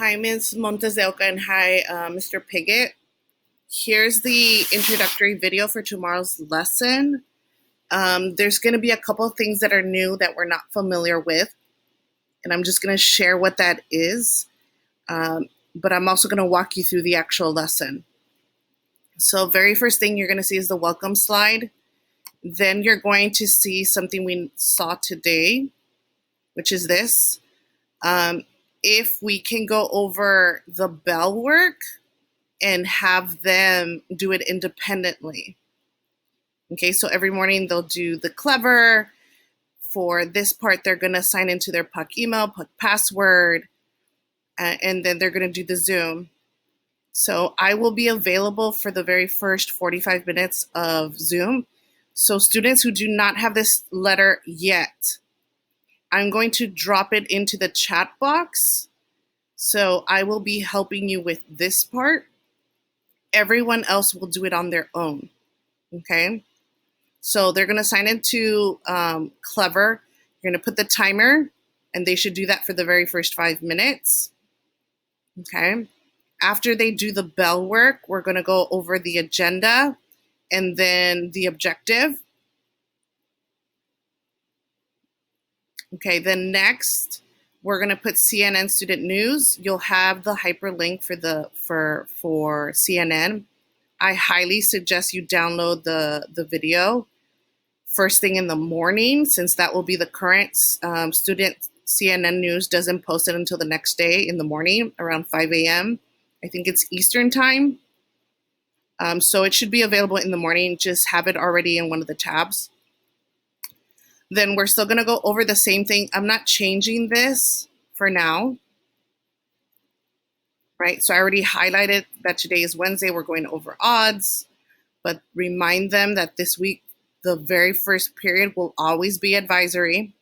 Hi, Ms. Montes de Oca, and hi, Mr. Piggott. Here's the introductory video for tomorrow's lesson. There's going to be a couple of things that are new that we're not familiar with, and I'm just going to share what that is. But I'm also going to walk you through the actual lesson. So very first thing you're going to see is the welcome slide. Then you're going to see something we saw today, which is this. If we can go over the bell work and have them do it independently. Okay, so every morning they'll do the clever. For this part, they're going to sign into their Puck email, Puck password, and then they're going to do the Zoom. So I will be available for the very first 45 minutes of Zoom. So students who do not have this letter yet, I'm going to drop it into the chat box. So I will be helping you with this part. Everyone else will do it on their own, okay? So they're gonna sign into Clever. You're gonna put the timer, and they should do that for the very first 5 minutes, okay? After they do the bell work, we're gonna go over the agenda and then the objective. Okay, then next, we're gonna put CNN Student News. You'll have the hyperlink for CNN. I highly suggest you download the video first thing in the morning, since that will be the current student. CNN News doesn't post it until the next day in the morning around 5 a.m. I think it's Eastern time. So it should be available in the morning. Just have it already in one of the tabs. Then we're still going to go over the same thing. I'm not changing this for now. Right, so I already highlighted that today is Wednesday. We're going over odds, but remind them that this week, the very first period will always be advisory.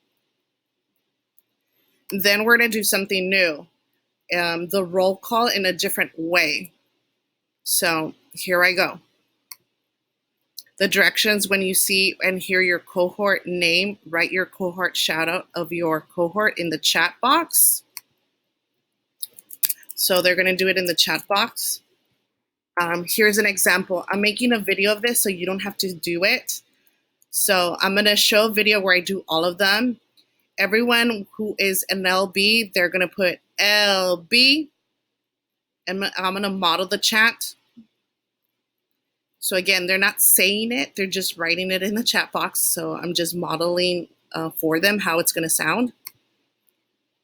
Then we're going to do something new, the roll call in a different way. So here I go. The directions: when you see and hear your cohort name, write your cohort shout out of your cohort in the chat box. So they're going to do it in the chat box. Here's an example. I'm making a video of this so you don't have to do it. So I'm going to show a video where I do all of them. Everyone who is an LB, they're going to put LB. And I'm going to model the chat. So again, they're not saying it, they're just writing it in the chat box. So I'm just modeling for them how it's going to sound.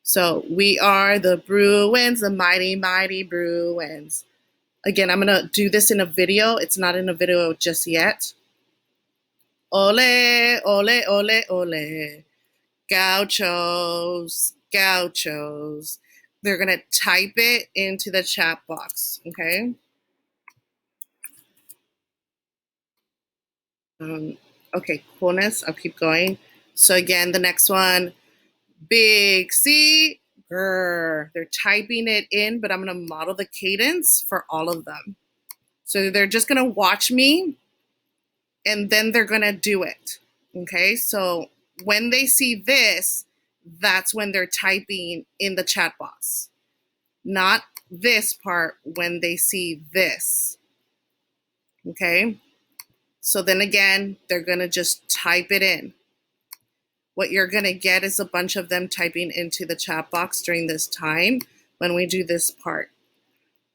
So we are the Bruins, the mighty, mighty Bruins. Again, I'm going to do this in a video. It's not in a video just yet. Ole, ole, ole, ole. Gauchos, gauchos. They're going to type it into the chat box, okay? Okay, coolness. I'll keep going. So again, the next one, big C, grr. They're typing it in, but I'm going to model the cadence for all of them. So they're just going to watch me, and then they're going to do it. Okay, so when they see this, that's when they're typing in the chat box. Not this part, when they see this. Okay, so then again, they're going to just type it in. What you're going to get is a bunch of them typing into the chat box during this time when we do this part.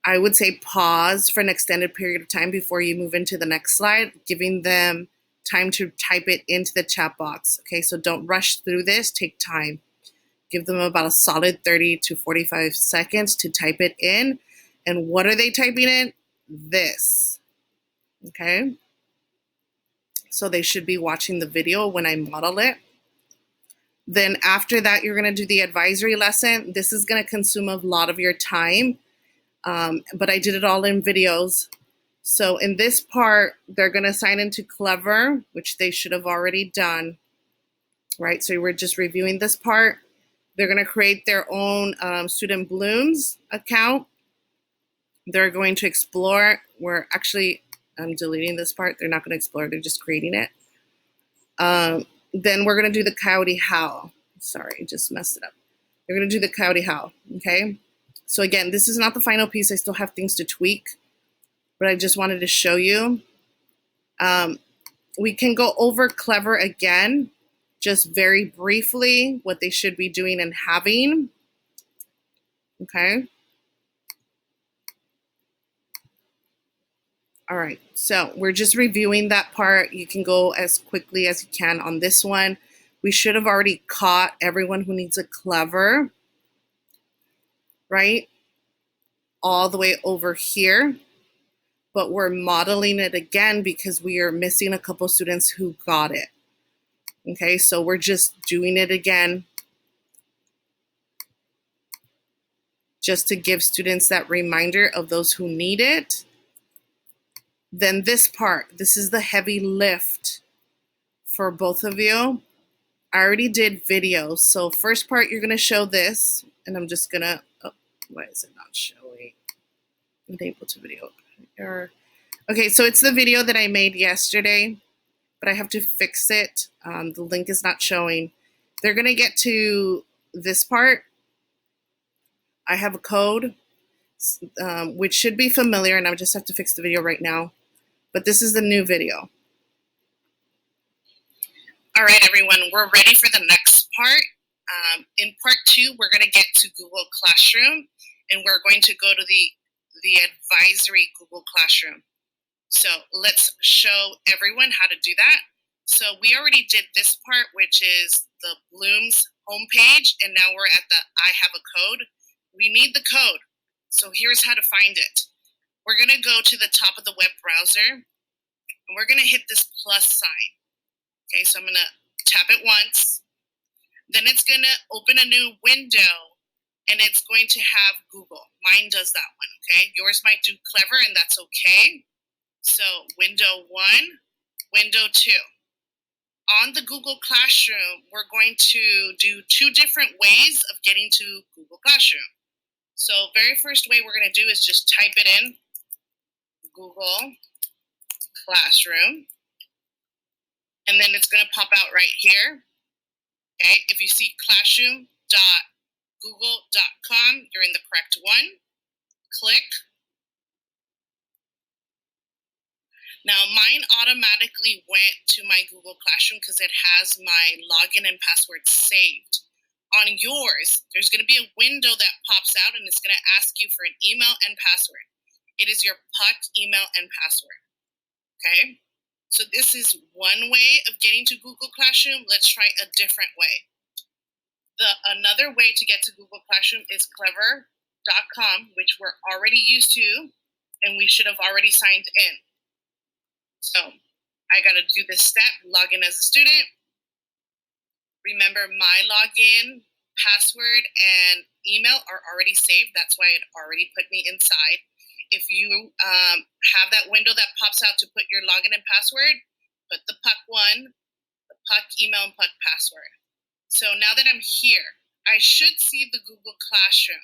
I would say pause for an extended period of time before you move into the next slide, giving them time to type it into the chat box. Okay, so don't rush through this, take time. Give them about a solid 30 to 45 seconds to type it in. And what are they typing in? This. Okay, so they should be watching the video when I model it. Then after that, you're going to do the advisory lesson. This is going to consume a lot of your time, but I did it all in videos. So in this part, they're going to sign into Clever, which they should have already done, right? So we're just reviewing this part. They're going to create their own Student Blooms account. They're going to explore. I'm deleting this part. They're not going to explore. They're just creating it. Then we're going to do the Coyote Howl. Sorry, just messed it up. We're going to do the Coyote Howl, okay? So again, this is not the final piece. I still have things to tweak, but I just wanted to show you. We can go over Clever again, just very briefly, what they should be doing and having. Okay. All right, so we're just reviewing that part. You can go as quickly as you can on this one. We should have already caught everyone who needs a Clever, right? All the way over here. But we're modeling it again because we are missing a couple students who got it. Okay, so we're just doing it again just to give students that reminder of those who need it. Then this part, this is the heavy lift for both of you. I already did videos. So first part, you're gonna show this, and I'm just gonna, oh, why is it not showing? Enable to video. Okay, so it's the video that I made yesterday, but I have to fix it. The link is not showing. They're gonna get to this part. I have a code, which should be familiar, and I just have to fix the video right now. But this is the new video. All right, everyone, we're ready for the next part. In part 2, we're going to get to Google Classroom, and we're going to go to the advisory Google Classroom. So let's show everyone how to do that. So we already did this part, which is the Bloom's homepage, and now we're at the I have a code. We need the code. So here's how to find it. We're going to go to the top of the web browser, and we're going to hit this plus sign. Okay, so I'm going to tap it once. Then it's going to open a new window, and it's going to have Google. Mine does that one, okay? Yours might do Clever, and that's okay. So window 1, window 2. On the Google Classroom, we're going to do 2 different ways of getting to Google Classroom. So very first way we're going to do is just type it in, Google Classroom, and then it's going to pop out right here. Okay, if you see classroom.google.com, you're in the correct one. Click. Now mine automatically went to my Google Classroom because it has my login and password saved. On yours, there's going to be a window that pops out, and it's going to ask you for an email and password. It is your Puck email and password. Okay, so this is one way of getting to Google Classroom. Let's try a different way. Another way to get to Google Classroom is clever.com, which we're already used to, and we should have already signed in. So I got to do this step, log in as a student. Remember, my login, password, and email are already saved. That's why it already put me inside. If you have that window that pops out to put your login and password, put the Puck one, the Puck email, and Puck password. So now that I'm here, I should see the Google Classroom,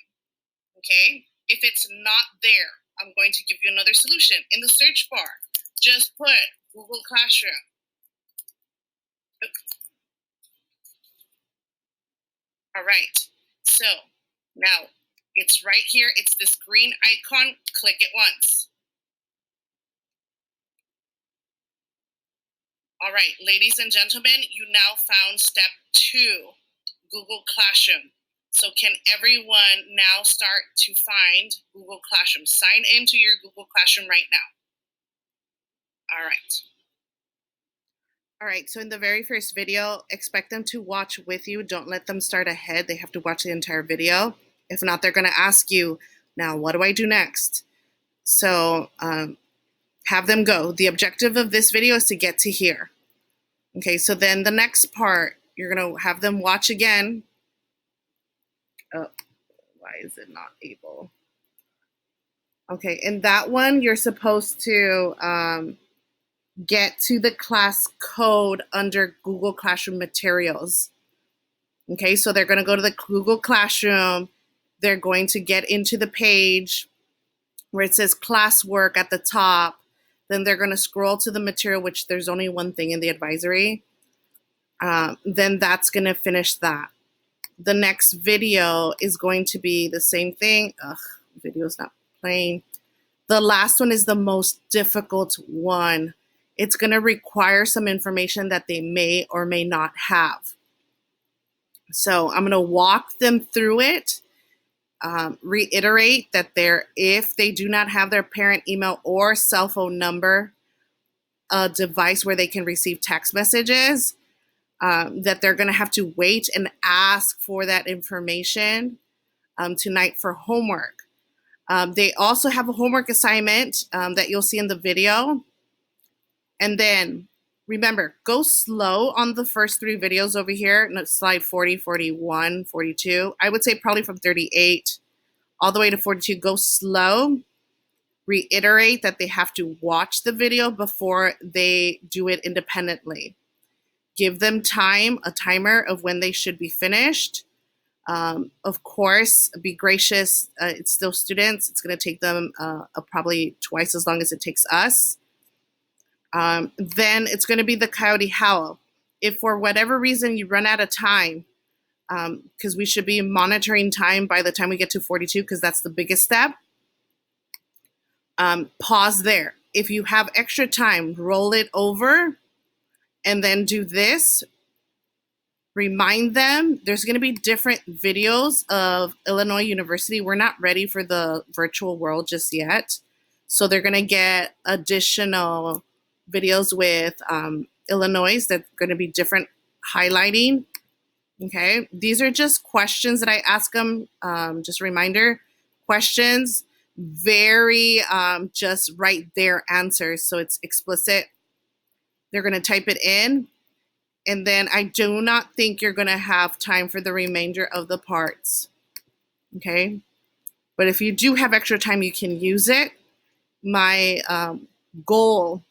okay? If it's not there, I'm going to give you another solution. In the search bar, just put Google Classroom. All right, so now it's right here. It's this green icon. Click it once. All right, ladies and gentlemen, you now found step 2, Google Classroom. So can everyone now start to find Google Classroom? Sign into your Google Classroom right now. All right. All right, so in the very first video, expect them to watch with you. Don't let them start ahead. They have to watch the entire video. If not, they're going to ask you, now, what do I do next? So have them go. The objective of this video is to get to here. Okay, so then the next part, you're going to have them watch again. Oh, why is it not able? Okay, in that one, you're supposed to get to the class code under Google Classroom materials. Okay, so they're going to go to the Google Classroom. They're going to get into the page where it says classwork at the top. Then they're going to scroll to the material, which there's only one thing in the advisory. Then that's going to finish that. The next video is going to be the same thing. Ugh, video's not playing. The last one is the most difficult one. It's going to require some information that they may or may not have. So I'm going to walk them through it, reiterate that if they do not have their parent email or cell phone number, a device where they can receive text messages, that they're going to have to wait and ask for that information tonight for homework. They also have a homework assignment that you'll see in the video. And then remember, go slow on the first 3 videos over here. Slide 40, 41, 42. I would say probably from 38 all the way to 42. Go slow. Reiterate that they have to watch the video before they do it independently. Give them time, a timer of when they should be finished. Of course, be gracious. It's still students. It's going to take them probably twice as long as it takes us. Then it's going to be the Coyote Howl. If for whatever reason you run out of time, because we should be monitoring time by the time we get to 42, because that's the biggest step, pause there. If you have extra time, roll it over and then do this. Remind them there's going to be different videos of Illinois University. We're not ready for the virtual world just yet. So they're going to get additional videos with Illinois that's going to be different highlighting. Okay, these are just questions that I ask them. Just a reminder, questions, very just write their answers so it's explicit. They're going to type it in. And then I do not think you're going to have time for the remainder of the parts. Okay, but if you do have extra time, you can use it. My goal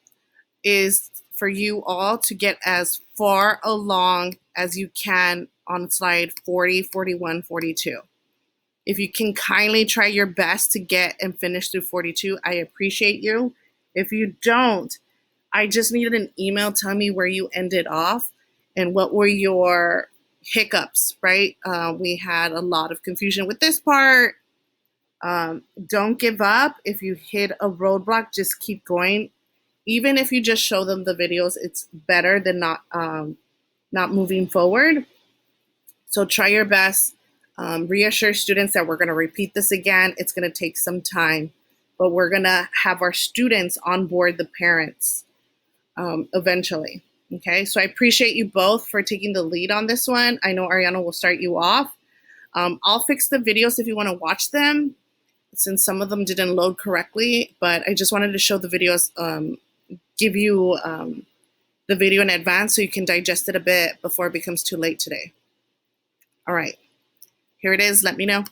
is for you all to get as far along as you can on slide 40, 41, 42. If you can kindly try your best to get and finish through 42, I appreciate you. If you don't, I just needed an email telling me where you ended off and what were your hiccups, right? We had a lot of confusion with this part. Don't give up. If you hit a roadblock, just keep going. Even if you just show them the videos, it's better than not moving forward. So try your best. Reassure students that we're going to repeat this again. It's going to take some time, but we're going to have our students onboard the parents eventually. Okay, so I appreciate you both for taking the lead on this one. I know Ariana will start you off. I'll fix the videos if you want to watch them, since some of them didn't load correctly, but I just wanted to show the videos, give you the video in advance so you can digest it a bit before it becomes too late today. All right, here it is. Let me know.